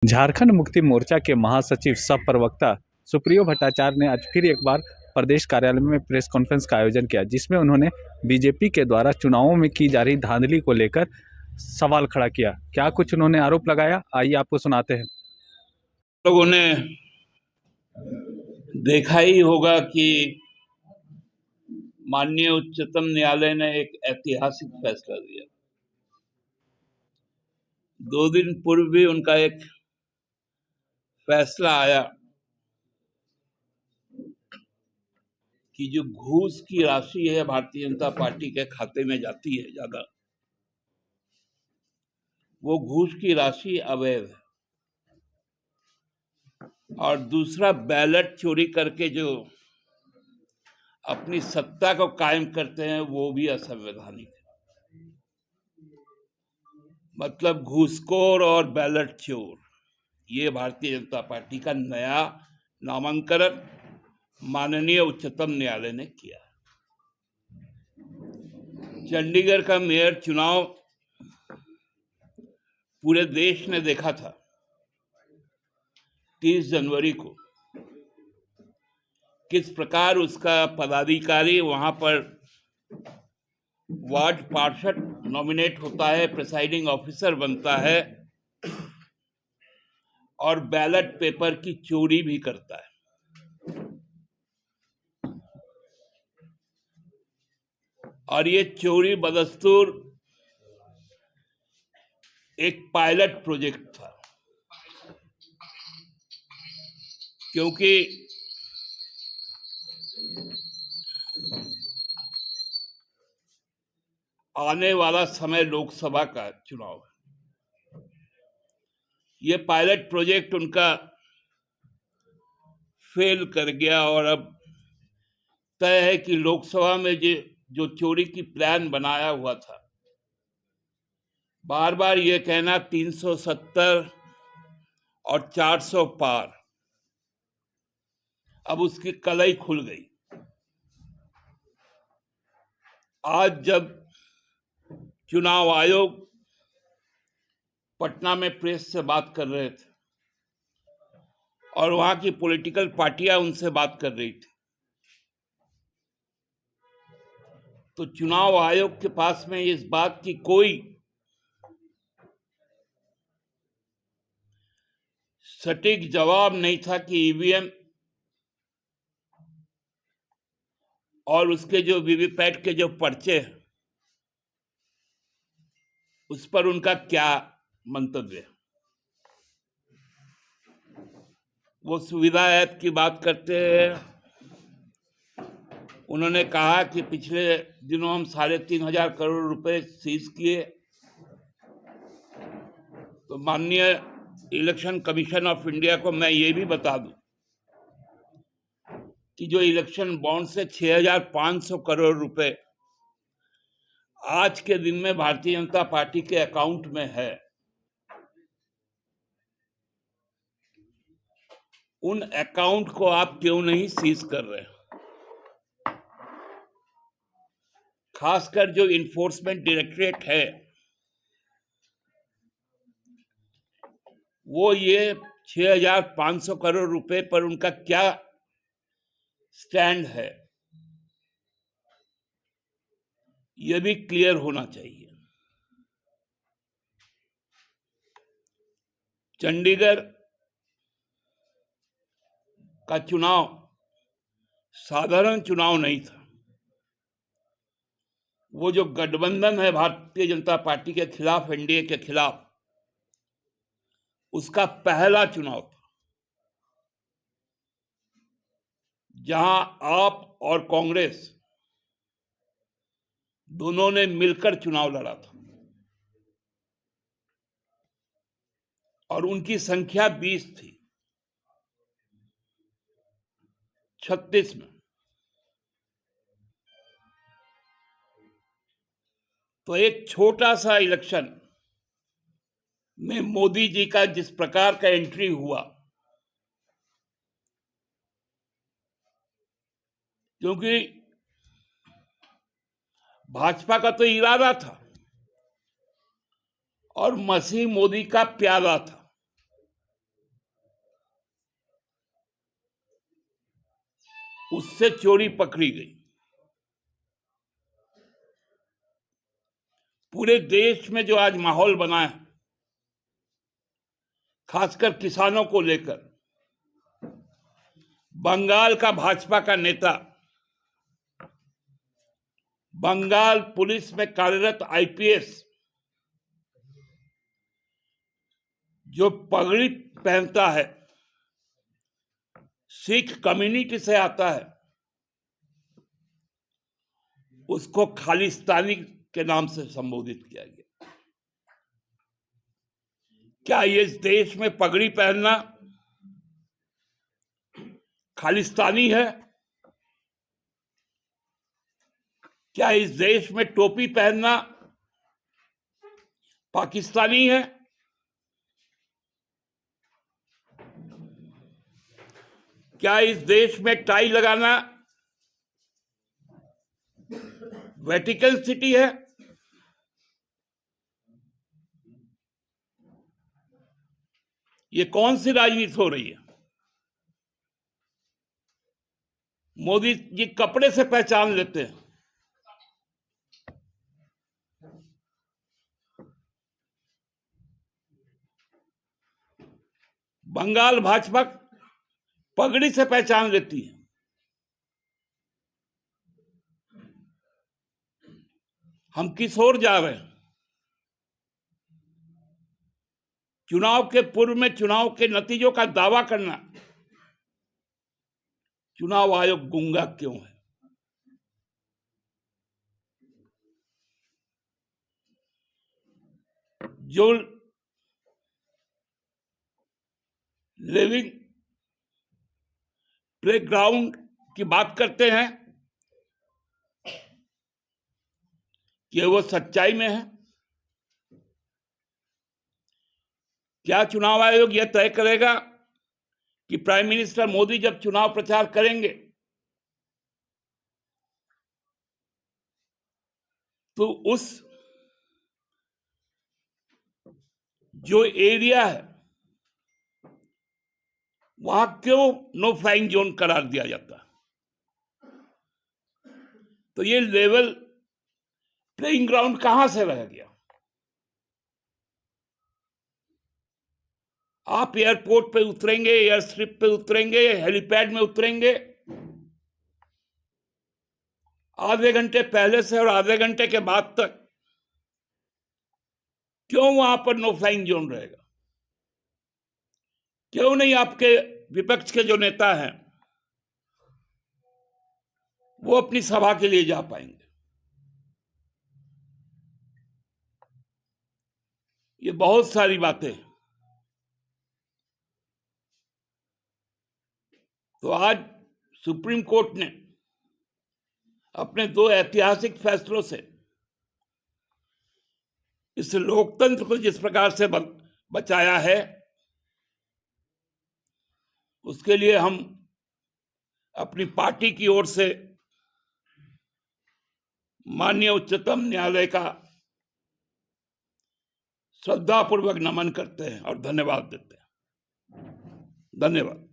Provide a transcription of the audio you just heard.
झारखंड मुक्ति मोर्चा के महासचिव सह प्रवक्ता सुप्रियो भट्टाचार्य ने आज फिर एक बार प्रदेश कार्यालय में प्रेस कॉन्फ्रेंस का आयोजन किया, जिसमें उन्होंने बीजेपी के द्वारा चुनावों में की जा रही धांधली को लेकर सवाल खड़ा किया। क्या कुछ उन्होंने आरोप लगाया, आइए आपको सुनाते हैं। लोगों ने देखा ही होगा कि माननीय उच्चतम न्यायालय ने एक ऐतिहासिक फैसला दिया। 2 दिन पूर्व भी उनका एक फैसला आया कि जो घूस की राशि है भारतीय जनता पार्टी के खाते में जाती है ज्यादा, वो घूस की राशि अवैध है, और दूसरा बैलेट चोरी करके जो अपनी सत्ता को कायम करते हैं वो भी असंवैधानिक है। मतलब घूसखोर और बैलेट चोर, ये भारतीय जनता पार्टी का नया नामांकन माननीय उच्चतम न्यायालय ने किया। चंडीगढ़ का मेयर चुनाव पूरे देश ने देखा था 30 जनवरी को, किस प्रकार उसका पदाधिकारी वहां पर वार्ड पार्षद नॉमिनेट होता है, प्रिसाइडिंग ऑफिसर बनता है और बैलेट पेपर की चोरी भी करता है। और ये चोरी बदस्तूर एक पायलट प्रोजेक्ट था, क्योंकि आने वाला समय लोकसभा का चुनाव है। ये पायलट प्रोजेक्ट उनका फेल कर गया और अब तय है कि लोकसभा में जो चोरी की प्लान बनाया हुआ था, बार बार ये कहना 370 और 400 पार, अब उसकी कलई खुल गई। आज जब चुनाव आयोग पटना में प्रेस से बात कर रहे थे और वहां की पॉलिटिकल पार्टियां उनसे बात कर रही थी, तो चुनाव आयोग के पास में इस बात की कोई सटीक जवाब नहीं था कि ईवीएम और उसके जो वीवीपैट के जो पर्चे हैं उस पर उनका क्या मंतव्य है। वो सुविधा ऐप की बात करते हैं। उन्होंने कहा कि पिछले दिनों हम 3,500 करोड़ रुपए सीज किए। तो माननीय इलेक्शन कमीशन ऑफ इंडिया को मैं ये भी बता दूं कि जो इलेक्शन बॉन्ड से 6,500 करोड़ रुपए आज के दिन में भारतीय जनता पार्टी के अकाउंट में है, उन अकाउंट को आप क्यों नहीं सीज कर रहे? खासकर जो इन्फोर्समेंट डायरेक्टरेट है वो ये 6,500 करोड़ रुपए पर उनका क्या स्टैंड है, यह भी क्लियर होना चाहिए। चंडीगढ़ का चुनाव साधारण चुनाव नहीं था। वो जो गठबंधन है भारतीय जनता पार्टी के खिलाफ, एनडीए के खिलाफ, उसका पहला चुनाव था जहां आप और कांग्रेस दोनों ने मिलकर चुनाव लड़ा था और उनकी संख्या 20 थी 36 में। तो एक छोटा सा इलेक्शन में मोदी जी का जिस प्रकार का एंट्री हुआ, क्योंकि भाजपा का तो इरादा था और मसीह मोदी का प्यादा था उससे चोरी पकड़ी गई। पूरे देश में जो आज माहौल बना है, खासकर किसानों को लेकर, बंगाल का भाजपा का नेता, बंगाल पुलिस में कार्यरत आईपीएस, जो पगड़ी पहनता है, सिख कम्युनिटी से आता है, उसको खालिस्तानी के नाम से संबोधित किया गया। क्या इस देश में पगड़ी पहनना खालिस्तानी है? क्या इस देश में टोपी पहनना पाकिस्तानी है? क्या इस देश में टाई लगाना वेटिकन सिटी है? ये कौन सी राजनीति हो रही है? मोदी जी कपड़े से पहचान लेते हैं। बंगाल भाजपा पगड़ी से पहचान लेती है। हम किस ओर जा रहे हैं? चुनाव के पूर्व में चुनाव के नतीजों का दावा करना, चुनाव आयोग गूंगा क्यों है? जो लिविंग प्लेग्राउंड की बात करते हैं, कि वो सच्चाई में है? क्या चुनाव आयोग यह तय करेगा कि प्राइम मिनिस्टर मोदी जब चुनाव प्रचार करेंगे तो उस जो एरिया है वहां क्यों नो फ्लाइंग जोन करार दिया जाता? तो ये लेवल प्लेइंग ग्राउंड कहां से रह गया? आप एयरपोर्ट पे उतरेंगे, एयर स्ट्रिप पे उतरेंगे, हेलीपैड में उतरेंगे, आधे घंटे पहले से और आधे घंटे के बाद तक क्यों वहां पर नो फ्लाइंग जोन रहेगा? क्यों नहीं आपके विपक्ष के जो नेता हैं वो अपनी सभा के लिए जा पाएंगे? ये बहुत सारी बातें। तो आज सुप्रीम कोर्ट ने अपने 2 ऐतिहासिक फैसलों से इस लोकतंत्र को जिस प्रकार से बचाया है, उसके लिए हम अपनी पार्टी की ओर से माननीय उच्चतम न्यायालय का श्रद्धापूर्वक नमन करते हैं और धन्यवाद देते हैं। धन्यवाद।